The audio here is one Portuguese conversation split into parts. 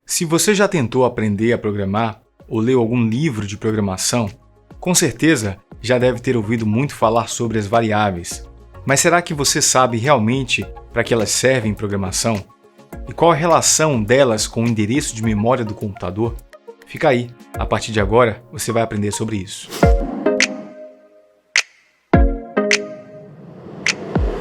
Se você já tentou aprender a programar ou leu algum livro de programação, com certeza já deve ter ouvido muito falar sobre as variáveis. Mas será que você sabe realmente para que elas servem em programação? E qual a relação delas com o endereço de memória do computador? Fica aí, a partir de agora você vai aprender sobre isso.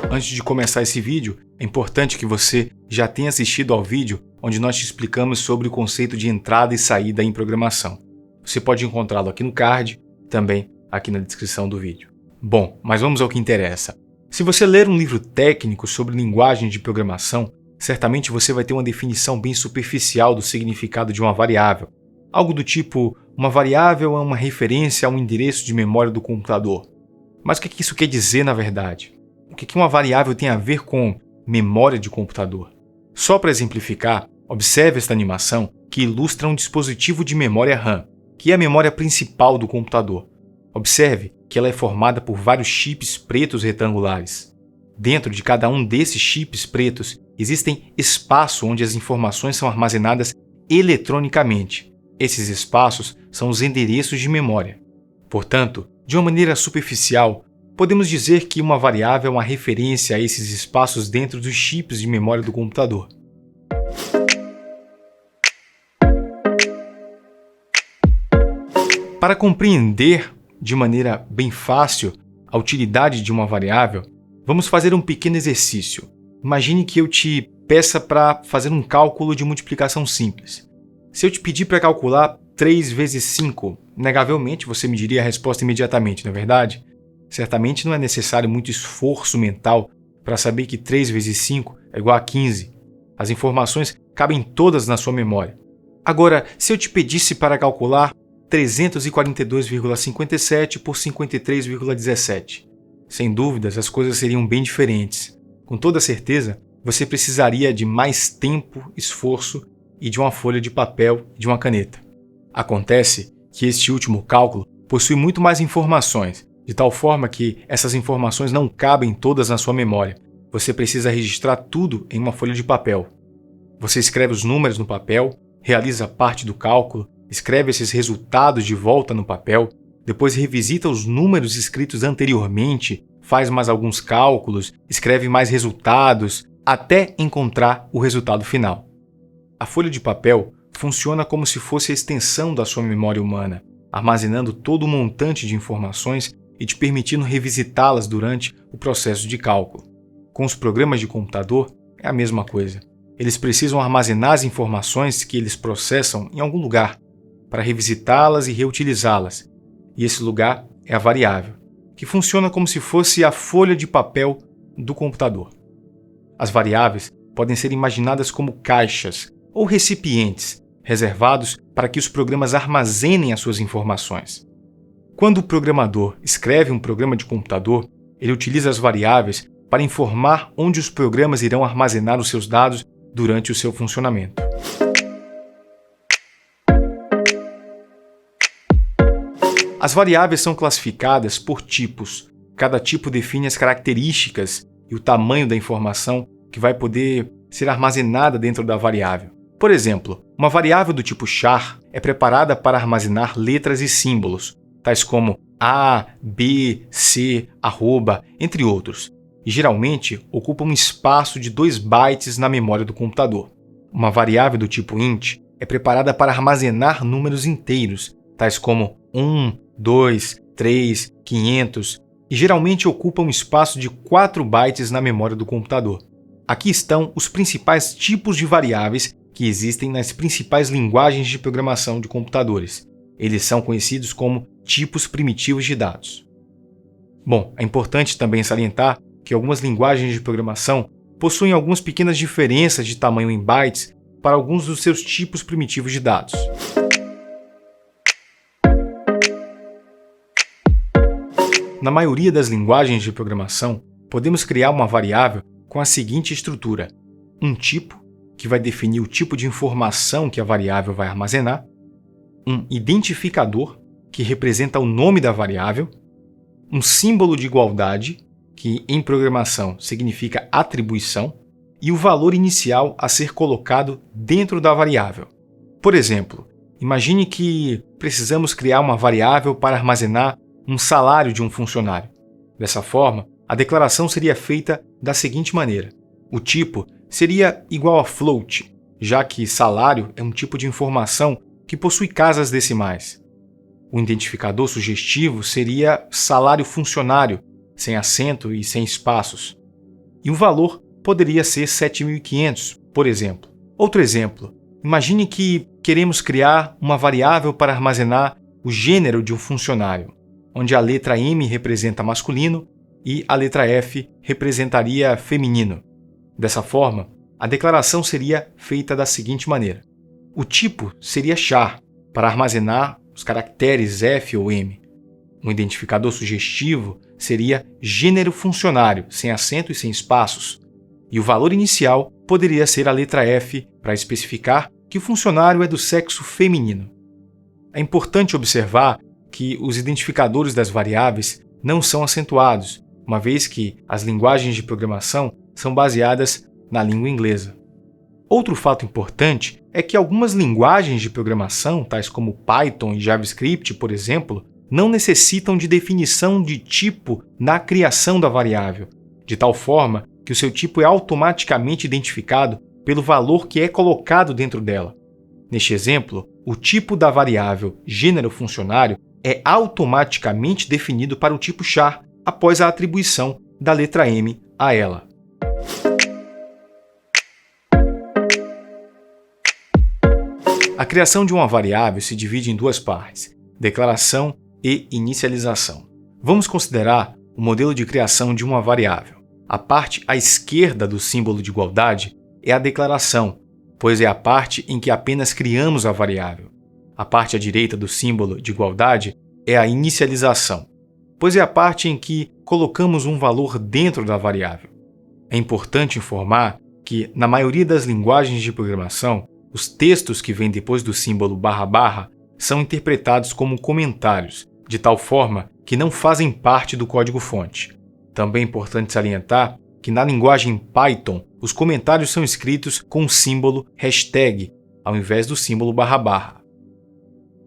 Antes de começar esse vídeo, é importante que você já tenha assistido ao vídeo onde nós te explicamos sobre o conceito de entrada e saída em programação. Você pode encontrá-lo aqui no card, também aqui na descrição do vídeo. Bom, mas vamos ao que interessa. Se você ler um livro técnico sobre linguagem de programação, certamente você vai ter uma definição bem superficial do significado de uma variável. Algo do tipo, uma variável é uma referência a um endereço de memória do computador. Mas o que isso quer dizer na verdade? O que uma variável tem a ver com memória de computador? Só para exemplificar, observe esta animação que ilustra um dispositivo de memória RAM, que é a memória principal do computador. Observe que ela é formada por vários chips pretos retangulares. Dentro de cada um desses chips pretos, existem espaços onde as informações são armazenadas eletronicamente. Esses espaços são os endereços de memória. Portanto, de uma maneira superficial, podemos dizer que uma variável é uma referência a esses espaços dentro dos chips de memória do computador. Para compreender de maneira bem fácil a utilidade de uma variável, vamos fazer um pequeno exercício. Imagine que eu te peça para fazer um cálculo de multiplicação simples. Se eu te pedir para calcular 3 vezes 5, negavelmente você me diria a resposta imediatamente, não é verdade? Certamente não é necessário muito esforço mental para saber que 3 vezes 5 é igual a 15. As informações cabem todas na sua memória. Agora, se eu te pedisse para calcular 342,57 por 53,17, sem dúvidas as coisas seriam bem diferentes. Com toda certeza, você precisaria de mais tempo, esforço e de uma folha de papel e de uma caneta. Acontece que este último cálculo possui muito mais informações, de tal forma que essas informações não cabem todas na sua memória. Você precisa registrar tudo em uma folha de papel. Você escreve os números no papel, realiza parte do cálculo, escreve esses resultados de volta no papel, depois revisita os números escritos anteriormente, faz mais alguns cálculos, escreve mais resultados, até encontrar o resultado final. A folha de papel funciona como se fosse a extensão da sua memória humana, armazenando todo o montante de informações e te permitindo revisitá-las durante o processo de cálculo. Com os programas de computador, é a mesma coisa. Eles precisam armazenar as informações que eles processam em algum lugar, para revisitá-las e reutilizá-las. E esse lugar é a variável, que funciona como se fosse a folha de papel do computador. As variáveis podem ser imaginadas como caixas ou recipientes reservados para que os programas armazenem as suas informações. Quando o programador escreve um programa de computador, ele utiliza as variáveis para informar onde os programas irão armazenar os seus dados durante o seu funcionamento. As variáveis são classificadas por tipos. Cada tipo define as características e o tamanho da informação que vai poder ser armazenada dentro da variável. Por exemplo, uma variável do tipo char é preparada para armazenar letras e símbolos, tais como A, B, C, arroba, entre outros, e geralmente ocupa um espaço de 2 bytes na memória do computador. Uma variável do tipo int é preparada para armazenar números inteiros, tais como 1, 2, 3, 500, e geralmente ocupa um espaço de 4 bytes na memória do computador. Aqui estão os principais tipos de variáveis que existem nas principais linguagens de programação de computadores. Eles são conhecidos como tipos primitivos de dados. Bom, é importante também salientar que algumas linguagens de programação possuem algumas pequenas diferenças de tamanho em bytes para alguns dos seus tipos primitivos de dados. Na maioria das linguagens de programação, podemos criar uma variável com a seguinte estrutura: um tipo, que vai definir o tipo de informação que a variável vai armazenar, um identificador, que representa o nome da variável, um símbolo de igualdade, que em programação significa atribuição, e o valor inicial a ser colocado dentro da variável. Por exemplo, imagine que precisamos criar uma variável para armazenar um salário de um funcionário. Dessa forma, a declaração seria feita da seguinte maneira. O tipo seria igual a float, já que salário é um tipo de informação que possui casas decimais. O identificador sugestivo seria salário funcionário, sem acento e sem espaços. E o valor poderia ser 7.500, por exemplo. Outro exemplo, imagine que queremos criar uma variável para armazenar o gênero de um funcionário, onde a letra M representa masculino e a letra F representaria feminino. Dessa forma, a declaração seria feita da seguinte maneira. O tipo seria char, para armazenar os caracteres F ou M. Um identificador sugestivo seria gênero funcionário, sem acento e sem espaços. E o valor inicial poderia ser a letra F para especificar que o funcionário é do sexo feminino. É importante observar que os identificadores das variáveis não são acentuados, uma vez que as linguagens de programação são baseadas na língua inglesa. Outro fato importante é que algumas linguagens de programação, tais como Python e JavaScript, por exemplo, não necessitam de definição de tipo na criação da variável, de tal forma que o seu tipo é automaticamente identificado pelo valor que é colocado dentro dela. Neste exemplo, o tipo da variável gênero funcionário é automaticamente definido para o tipo char após a atribuição da letra M a ela. A criação de uma variável se divide em duas partes, declaração e inicialização. Vamos considerar o modelo de criação de uma variável. A parte à esquerda do símbolo de igualdade é a declaração, pois é a parte em que apenas criamos a variável. A parte à direita do símbolo de igualdade é a inicialização, pois é a parte em que colocamos um valor dentro da variável. É importante informar que, na maioria das linguagens de programação, os textos que vêm depois do símbolo // são interpretados como comentários, de tal forma que não fazem parte do código-fonte. Também é importante salientar que na linguagem Python, os comentários são escritos com o símbolo hashtag, ao invés do símbolo //.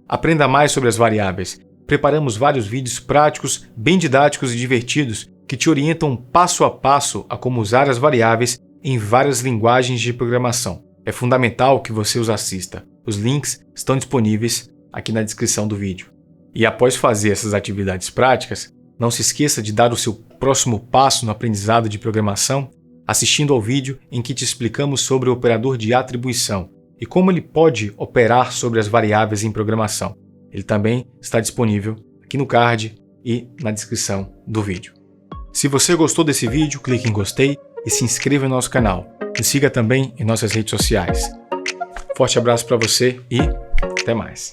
Aprenda mais sobre as variáveis. Preparamos vários vídeos práticos, bem didáticos e divertidos que te orientam passo a passo a como usar as variáveis em várias linguagens de programação. É fundamental que você os assista. Os links estão disponíveis aqui na descrição do vídeo. E após fazer essas atividades práticas, não se esqueça de dar o seu próximo passo no aprendizado de programação, assistindo ao vídeo em que te explicamos sobre o operador de atribuição e como ele pode operar sobre as variáveis em programação. Ele também está disponível aqui no card e na descrição do vídeo. Se você gostou desse vídeo, clique em gostei e se inscreva no nosso canal. Nos siga também em nossas redes sociais. Forte abraço para você e até mais!